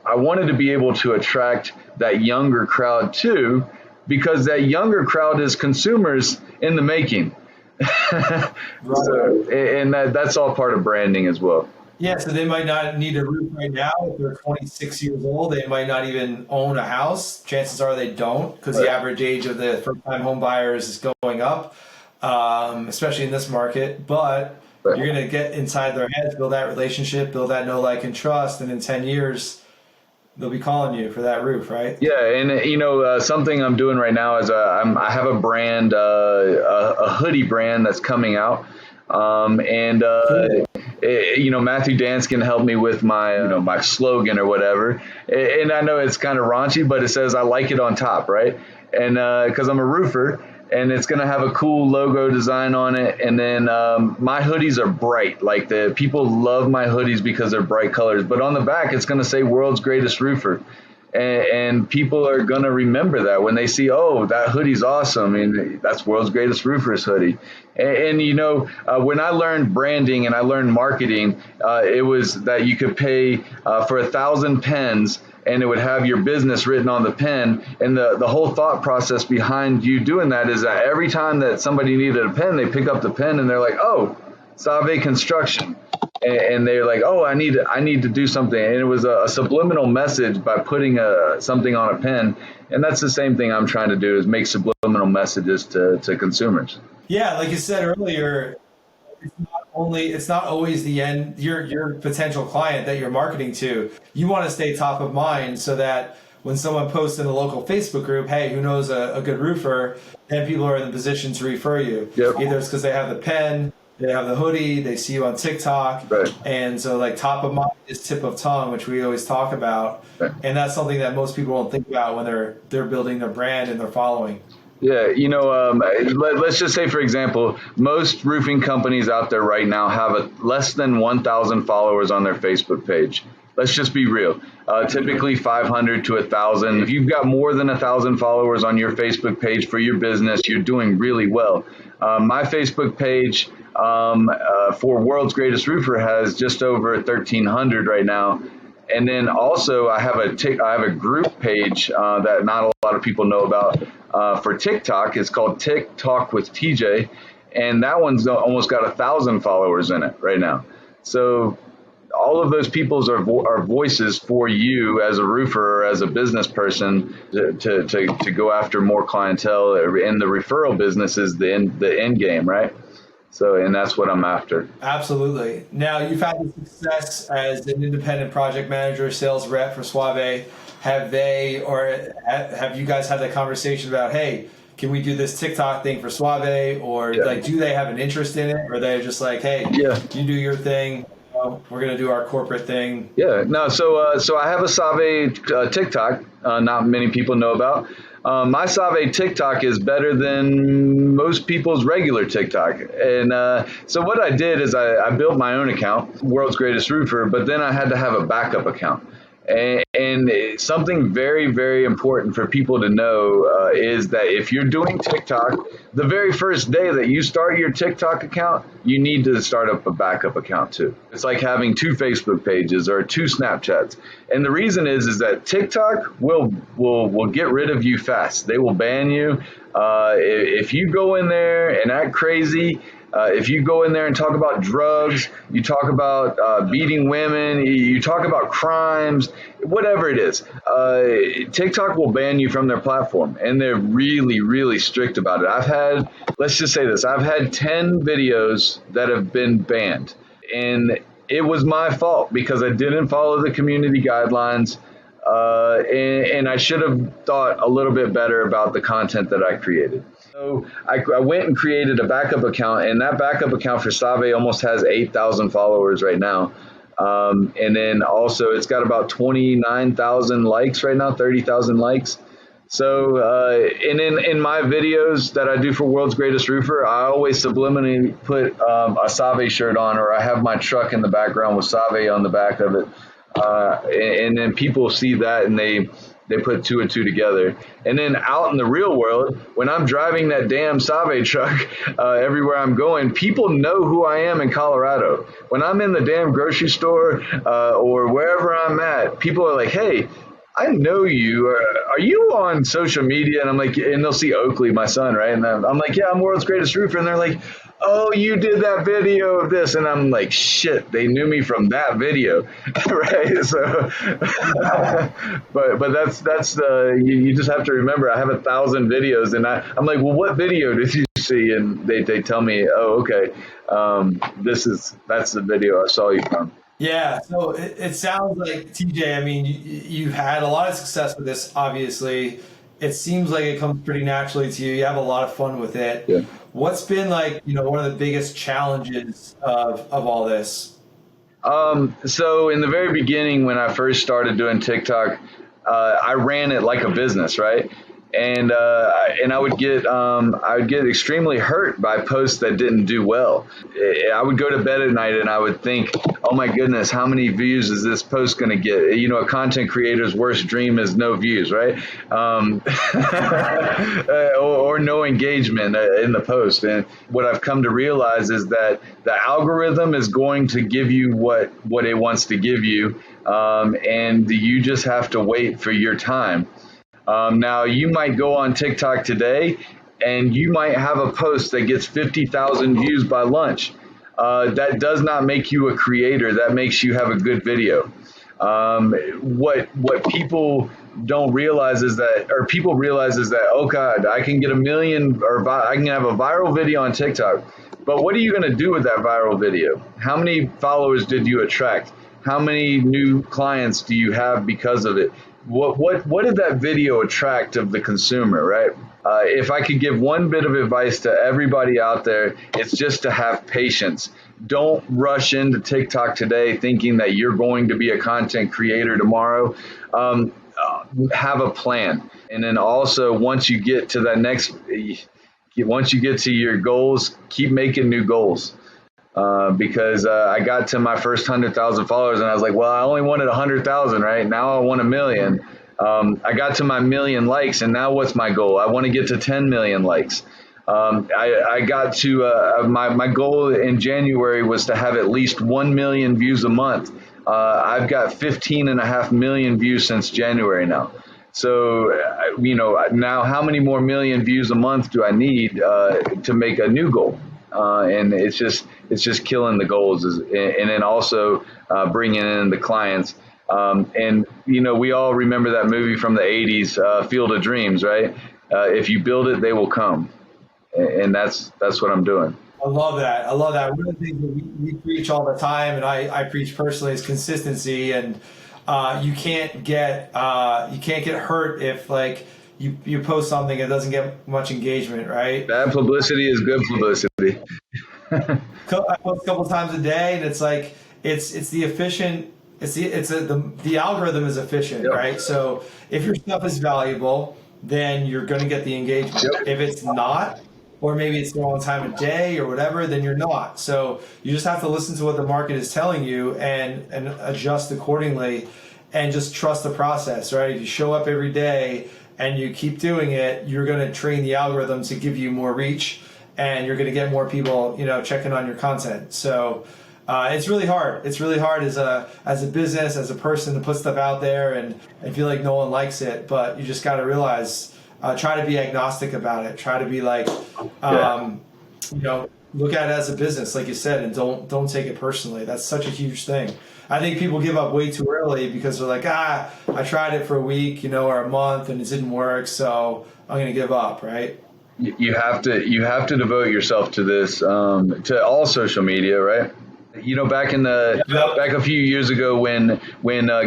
I wanted to be able to attract that younger crowd too, because that younger crowd is consumers in the making. So, and that's all part of branding as well.
Yeah, so they might not need a roof right now. If they're 26 years old, they might not even own a house. Chances are they don't, because the average age of the first-time home buyers is going up, especially in this market. But you're going to get inside their heads, build that relationship, build that know, like, and trust, and in 10 years, they'll be calling you for that roof, right?
Yeah, and something I'm doing right now is I have a brand, a hoodie brand that's coming out, Matthew Danskin helped me with my my slogan or whatever, and I know it's kind of raunchy, but it says I like it on top, right? And because I'm a roofer, and it's gonna have a cool logo design on it, and then my hoodies are bright, like the people love my hoodies because they're bright colors, but on the back it's gonna say World's Greatest Roofer. And people are going to remember that when they see, oh, that hoodie's awesome. I mean, that's World's Greatest Roofer's hoodie. And when I learned branding and I learned marketing, it was that you could pay for 1,000 pens, and it would have your business written on the pen. And the whole thought process behind you doing that is that every time that somebody needed a pen, they pick up the pen and they're like, oh, Save Construction. And they're like, oh, I need to do something. And it was a subliminal message by putting something on a pen. And that's the same thing I'm trying to do, is make subliminal messages to consumers.
Yeah, like you said earlier, it's not always the end, your potential client that you're marketing to. You want to stay top of mind, so that when someone posts in the local Facebook group, hey, who knows a good roofer, then people are in the position to refer you.
Yep.
Either it's because they have the pen, they have the hoodie, they see you on TikTok.
Right.
And so, like, top of mind is tip of tongue, which we always talk about.
Right.
And that's something that most people don't think about when they're building their brand and their following.
Yeah, let's just say, for example, most roofing companies out there right now have less than 1,000 followers on their Facebook page. Let's just be real. Typically 500 to 1,000. If you've got more than 1,000 followers on your Facebook page for your business, you're doing really well. My Facebook page for World's Greatest Roofer has just over 1,300 right now. And then also I have a group page that not a lot of people know about for TikTok. It's called TikTok with TJ, and that one's almost got 1,000 followers in it right now. So all of those peoples are voices for you as a roofer or as a business person to go after more clientele. And the referral business is the end game, right? So, and that's what I'm after.
Absolutely. Now, you've had the success as an independent project manager, sales rep for Suave. Have you guys had that conversation about, hey, can we do this TikTok thing for Suave? Or like, do they have an interest in it? Or they're just like, hey, you do your thing. We're going to do our corporate thing.
Yeah, no. So I have a Suave TikTok. Not many people know about. My Suave TikTok is better than most people's regular TikTok. And so what I did is I built my own account, World's Greatest Roofer, but then I had to have a backup account. And something very, very important for people to know is that if you're doing TikTok, the very first day that you start your TikTok account, you need to start up a backup account too. It's like having 2 Facebook pages or 2 Snapchats. And the reason is that TikTok will get rid of you fast. They will ban you. If you go in there and act crazy, if you go in there and talk about drugs, you talk about beating women, you talk about crimes, whatever it is, TikTok will ban you from their platform. And they're really, really strict about it. Let's just say this, I've had 10 videos that have been banned. And it was my fault because I didn't follow the community guidelines. And I should have thought a little bit better about the content that I created. So I went and created a backup account, and that backup account for Suave almost has 8,000 followers right now. And then also it's got about 29,000 likes right now, 30,000 likes. So, and in my videos that I do for World's Greatest Roofer, I always subliminally put a Suave shirt on, or I have my truck in the background with Suave on the back of it. And then people see that and they put 2 and 2 together. And then out in the real world, when I'm driving that damn Suave truck everywhere I'm going, people know who I am in Colorado. When I'm in the damn grocery store or wherever I'm at, people are like, hey, I know you. Are you on social media? And I'm like, and they'll see Oakley, my son, right? And I'm like, yeah, I'm World's Greatest Roofer. And they're like, oh, you did that video of this. And I'm like, shit, they knew me from that video, right? So, but that's you just have to remember, I have 1,000 videos, and I'm like, well, what video did you see? And they tell me, oh, okay, that's the video I saw you from.
Yeah, so it sounds like, TJ, I mean, you had a lot of success with this, obviously. It seems like it comes pretty naturally to you. You have a lot of fun with it.
Yeah.
What's been like, one of the biggest challenges of all this?
So in the very beginning, when I first started doing TikTok, I ran it like a business, right? And I would get extremely hurt by posts that didn't do well. I would go to bed at night and I would think, oh my goodness, how many views is this post going to get? A content creator's worst dream is no views, right? Or no engagement in the post. And what I've come to realize is that the algorithm is going to give you what it wants to give you, and you just have to wait for your time. Now, you might go on TikTok today and you might have a post that gets 50,000 views by lunch. That does not make you a creator. That makes you have a good video. What people don't realize is that, or people realize is that, oh God, I can get a million, or I can have a viral video on TikTok. But what are you going to do with that viral video? How many followers did you attract? How many new clients do you have because of it? What did that video attract of the consumer, right? If I could give one bit of advice to everybody out there, it's just to have patience. Don't rush into TikTok today thinking that you're going to be a content creator tomorrow. Have a plan. And then also, once you get to your goals, keep making new goals. Because I got to my first 100,000 followers and I was like, well, I only wanted 100,000, right? Now I want 1 million. I got to my 1 million likes, and now what's my goal? I want to get to 10 million likes. I got to my goal in January was to have at least 1 million views a month. I've got 15.5 million views since January now. So, now how many more million views a month do I need to make a new goal? And it's just, it's just killing the goals, and then also bringing in the clients. And we all remember that movie from the '80s, Field of Dreams, right? If you build it, they will come, and that's what I'm doing.
I love that. I love that. One of the things that we preach all the time, and I preach personally, is consistency. And you can't get hurt if like you post something that doesn't get much engagement, right?
Bad publicity is good publicity.
I post a couple times a day, and it's like it's the efficient. The algorithm is efficient,
Yep.
right? So if your stuff is valuable, then you're going to get the engagement.
Yep.
If it's not, or maybe it's the wrong time of day or whatever, then you're not. So you just have to listen to what the market is telling you and adjust accordingly, and just trust the process, right? If you show up every day and you keep doing it, you're going to train the algorithm to give you more reach, and you're going to get more people, checking on your content. So it's really hard. It's really hard as a business, as a person, to put stuff out there and feel like no one likes it. But you just got to realize, try to be agnostic about it. Try to be like, look at it as a business, like you said, and don't take it personally. That's such a huge thing. I think people give up way too early because they're like, I tried it for a week, or a month, and it didn't work, so I'm going to give up, right?
You have to devote yourself to this, to all social media, right? Back a few years ago when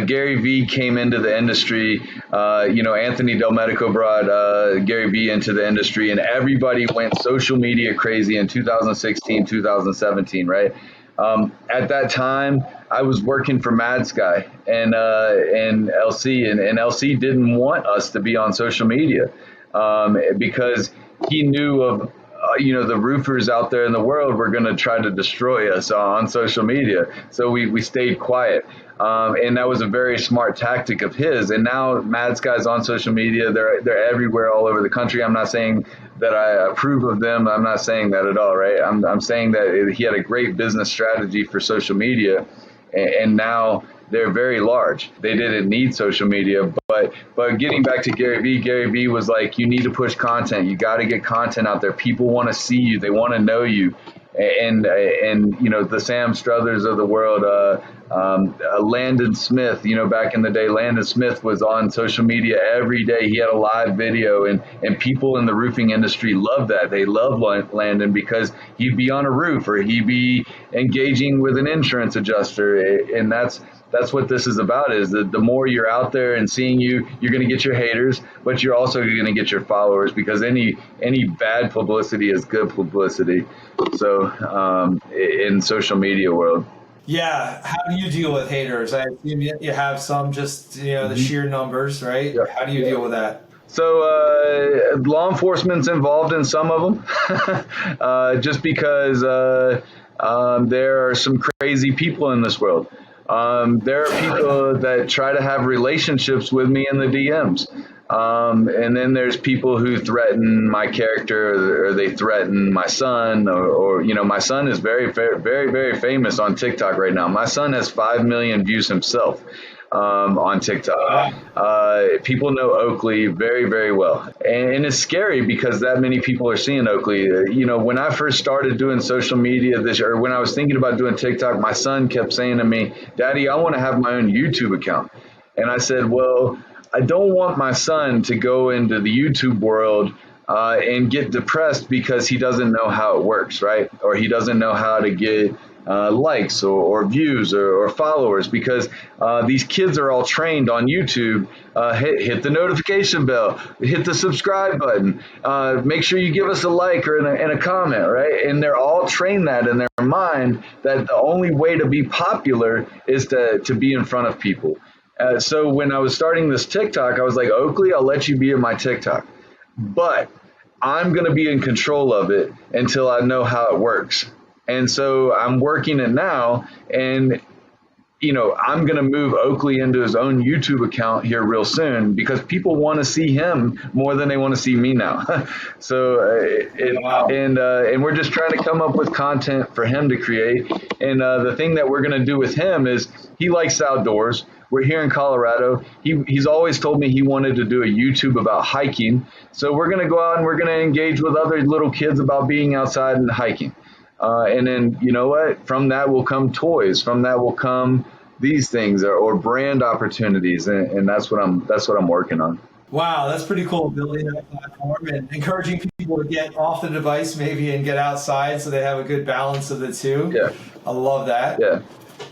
Gary Vee came into the industry, Anthony Del Medico brought Gary Vee into the industry, and everybody went social media crazy in 2016, 2017, right? At that time, I was working for Mad Sky and LC, and LC didn't want us to be on social media because he knew of the roofers out there in the world were going to try to destroy us on social media. So we stayed quiet. And that was a very smart tactic of his. And now Mad Sky's on social media. They're everywhere all over the country. I'm not saying that I approve of them. I'm not saying that at all, right? I'm saying that he had a great business strategy for social media. And now they're very large. They didn't need social media, but getting back to Gary Vee was like, you need to push content. You got to get content out there. People want to see you. They want to know you. And the Sam Struthers of the world, Landon Smith, back in the day, Landon Smith was on social media every day. He had a live video, and people in the roofing industry loved that. They loved Landon because he'd be on a roof or he'd be engaging with an insurance adjuster. And that's what this is about, is that the more you're out there and seeing you're going to get your haters, but you're also going to get your followers, because any bad publicity is good publicity. So in social media world.
Yeah. How do you deal with haters? I assume you have some, just, the sheer numbers, right?
Yeah.
How do you deal with that?
So law enforcement's involved in some of them, just because there are some crazy people in this world. There are people that try to have relationships with me in the DMs. And then there's people who threaten my character, or they threaten my son, or my son is very, very, very famous on TikTok right now. My son has 5 million views himself on TikTok. People know Oakley very, very well. And it's scary because that many people are seeing Oakley. When I first started doing social media or when I was thinking about doing TikTok, my son kept saying to me, "Daddy, I want to have my own YouTube account." And I said, well, I don't want my son to go into the YouTube world and get depressed because he doesn't know how it works, right? Or he doesn't know how to get likes or views or followers, because these kids are all trained on YouTube. Hit the notification bell, hit the subscribe button, make sure you give us a like or a comment, right? And they're all trained that in their mind, that the only way to be popular is to be in front of people. So when I was starting this TikTok, I was like, Oakley, I'll let you be in my TikTok, but I'm going to be in control of it until I know how it works. And so I'm working it now, and I'm going to move Oakley into his own YouTube account here real soon, because people want to see him more than they want to see me now. So, and we're just trying to come up with content for him to create. And the thing that we're going to do with him is, he likes outdoors. We're here in Colorado. He's always told me he wanted to do a YouTube about hiking. So we're going to go out and we're going to engage with other little kids about being outside and hiking. And then, you know what? From that will come toys. From that will come these things, or brand opportunities. And that's what I'm working on.
Wow, that's pretty cool. Building that platform and encouraging people to get off the device maybe and get outside so they have a good balance of the two.
Yeah.
I love that.
Yeah.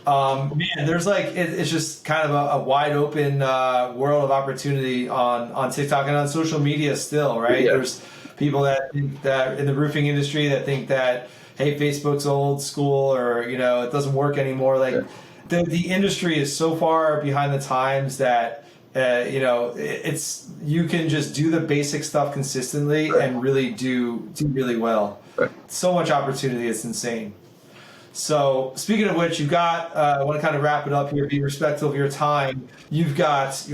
Man, there's like it's just kind of a wide open world of opportunity on TikTok and on social media still, right?
Yeah.
There's people that think that in the roofing industry that think that, hey, Facebook's old school, or it doesn't work anymore. Like the industry is so far behind the times that it's you can just do the basic stuff consistently and really do really well. So much opportunity, it's insane. So speaking of which, you've got, I want to kind of wrap it up here, be respectful of your time. You're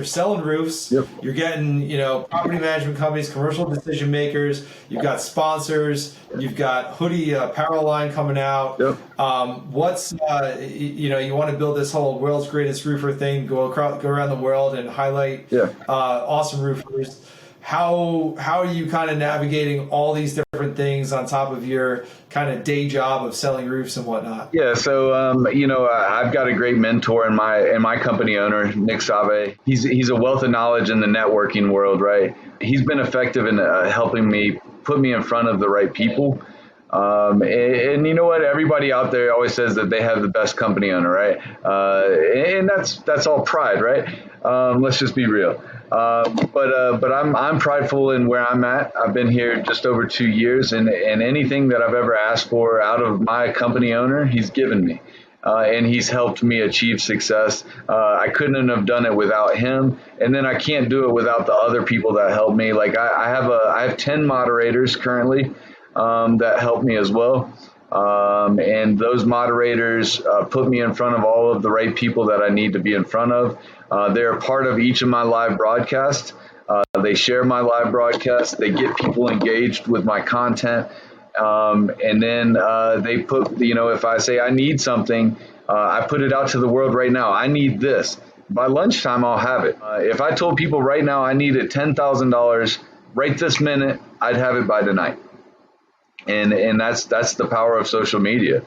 selling roofs,
Yep.
You're getting, property management companies, commercial decision makers, you've got sponsors, you've got hoodie apparel line coming out.
Yep.
You want to build this whole world's greatest roofer thing, go around the world and highlight awesome roofers. How are you kind of navigating all these different things on top of your kind of day job of selling roofs and whatnot?
Yeah, so I've got a great mentor in my company owner, Nick Save. He's a wealth of knowledge in the networking world, right? He's been effective in helping me put me in front of the right people. And you know what? Everybody out there always says that they have the best company owner, right? And that's all pride, right? Let's just be real. But I'm prideful in where I'm at. I've been here just over 2 years, and anything that I've ever asked for out of my company owner, he's given me. And he's helped me achieve success. I couldn't have done it without him, and then I can't do it without the other people that help me. Like I have 10 moderators currently that help me as well. And those moderators put me in front of all of the right people that I need to be in front of. They're a part of each of my live broadcasts. They share my live broadcasts. They get people engaged with my content. And then they put, if I say I need something, I put it out to the world right now. I need this. By lunchtime, I'll have it. If I told people right now I needed $10,000 right this minute, I'd have it by tonight. And that's the power of social media.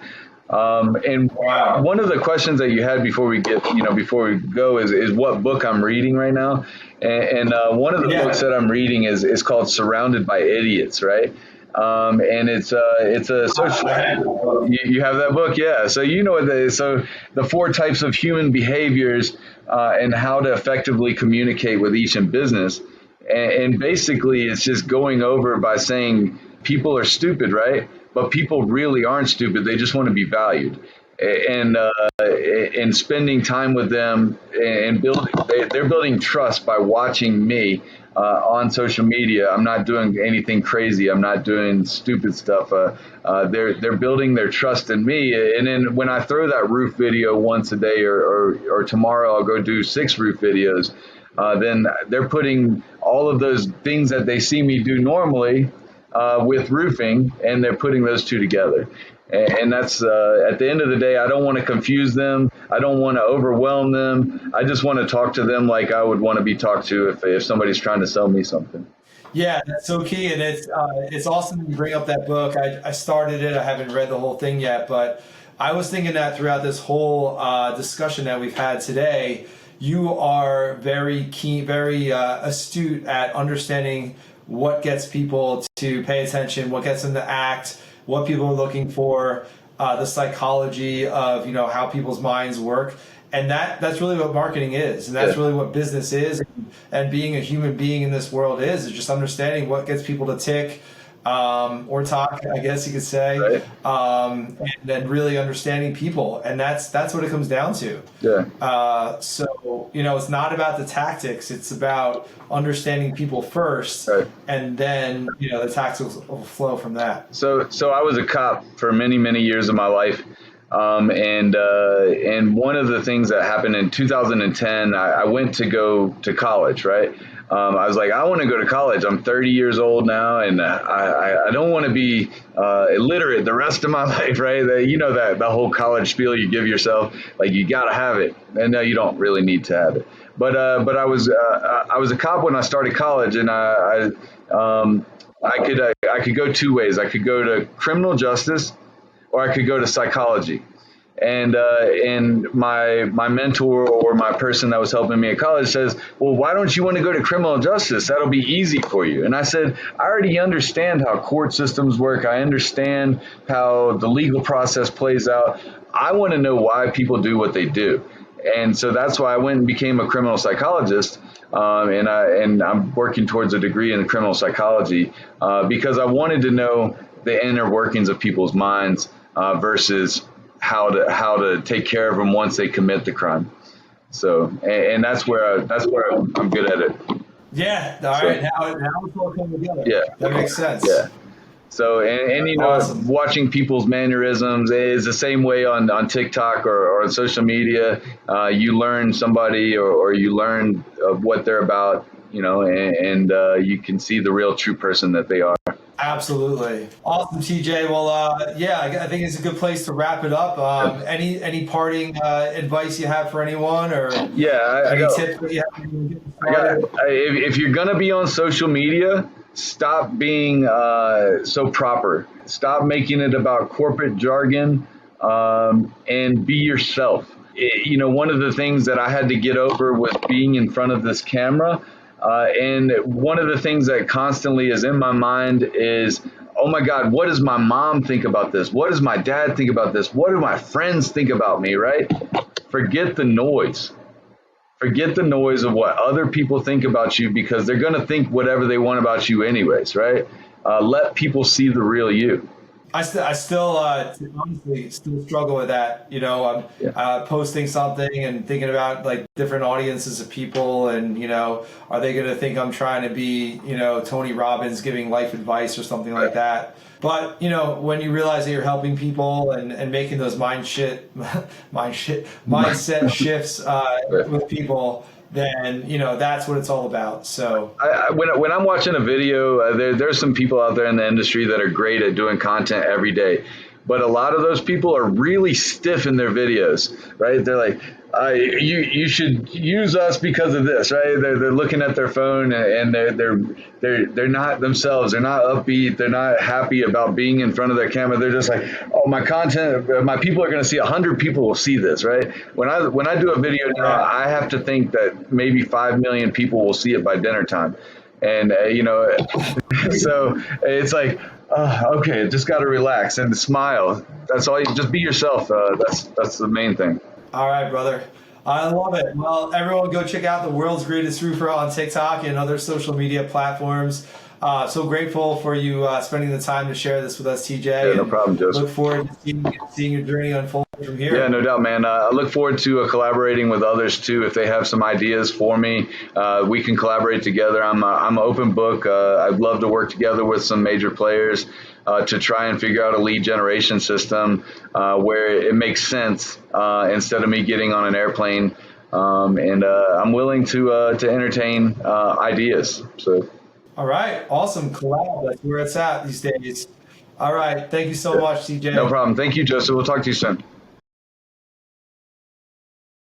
And one of the questions that you had before we go is what book I'm reading right now. And one of the books that I'm reading is called Surrounded by Idiots, right? And it's a social. You have that book, yeah. So so the 4 types of human behaviors and how to effectively communicate with each in business. And basically, it's just going over by saying people are stupid, right? But people really aren't stupid. They just want to be valued. And spending time with them and they're building trust by watching me on social media. I'm not doing anything crazy. I'm not doing stupid stuff. They're building their trust in me. And then when I throw that roof video once a day, or tomorrow I'll go do 6 roof videos, then they're putting all of those things that they see me do normally with roofing, and they're putting those two together. And that's at the end of the day, I don't want to confuse them. I don't want to overwhelm them. I just want to talk to them like I would want to be talked to if somebody's trying to sell me something.
Yeah, that's so key, and it's awesome you bring up that book. I started it. I haven't read the whole thing yet, but I was thinking that throughout this whole discussion that we've had today, you are very keen, very astute at understanding what gets people to pay attention, what gets them to act, what people are looking for, the psychology of how people's minds work. And that's really what marketing is, and that's really what business is, and being a human being in this world is just understanding what gets people to tick or talk, I guess you could say,
right.
And then really understanding people, and that's what it comes down to.
Yeah.
So it's not about the tactics; it's about understanding people first,
right.
And then the tactics will flow from that.
So I was a cop for many years of my life. And one of the things that happened in 2010, I went to go to college, right? I was like, I want to go to college. I'm 30 years old now, and I don't want to be illiterate the rest of my life, right? That the whole college spiel you give yourself, like you got to have it, and no, you don't really need to have it. But I was a cop when I started college, and I could go 2 ways. I could go to criminal justice, or I could go to psychology. And my mentor or my person that was helping me at college says, well, why don't you want to go to criminal justice? That'll be easy for you. And I said, I already understand how court systems work. I understand how the legal process plays out. I want to know why people do what they do. And so that's why I went and became a criminal psychologist. And I'm working towards a degree in criminal psychology because I wanted to know the inner workings of people's minds versus how to take care of them once they commit the crime. So, and that's where I'm good at it.
Yeah. All right. Now it's all coming together.
Yeah.
That makes sense.
Yeah. So, and you know, awesome. Watching people's mannerisms is the same way on TikTok or on social media. You learn somebody or you learn what they're about, you know, and you can see the real true person that they are.
Absolutely. Awesome, TJ. Well, I think it's a good place to wrap it up. Any parting advice you have for anyone, or any tips that you have?
If you're going to be on social media, stop being so proper. Stop making it about corporate jargon and be yourself. You know, one of the things that I had to get over was being in front of this camera. And one of the things that constantly is in my mind is, oh my God, what does my mom think about this? What does my dad think about this? What do my friends think about me, right? Forget the noise. Forget the noise of what other people think about you, because they're going to think whatever they want about you anyways, right? Let people see the real you.
I still honestly struggle with that. You know, I'm posting something and thinking about like different audiences of people, and you know, are they going to think I'm trying to be, you know, Tony Robbins giving life advice or something like that? But you know, when you realize that you're helping people and making those mindset shifts with people, then you know that's what it's all about. So
when I'm watching a video, there's some people out there in the industry that are great at doing content every day, but a lot of those people are really stiff in their videos, right? They're like, you should use us because of this, right? They're looking at their phone and they're not themselves. They're not upbeat. They're not happy about being in front of their camera. They're just like, oh, my content, my people are going to see 100 people will see this, right? When I do a video now, I have to think that maybe 5 million people will see it by dinner time. And, you know, so it's like, okay, just got to relax and smile. That's all. You just be yourself. That's the main thing.
All right, brother. I love it. Well, everyone go check out The World's Greatest Roofer on TikTok and other social media platforms. So grateful for you spending the time to share this with us, TJ.
Yeah, no problem, Joseph.
Look forward to seeing your journey unfold from here.
Yeah, no doubt, man. I look forward to collaborating with others too. If they have some ideas for me, we can collaborate together. I'm an open book. I'd love to work together with some major players to try and figure out a lead generation system where it makes sense instead of me getting on an airplane. And I'm willing to entertain ideas. So.
All right. Awesome. Collab. That's where it's at these days. All right. Thank you so much, TJ.
No problem. Thank you, Joseph. We'll talk to you soon.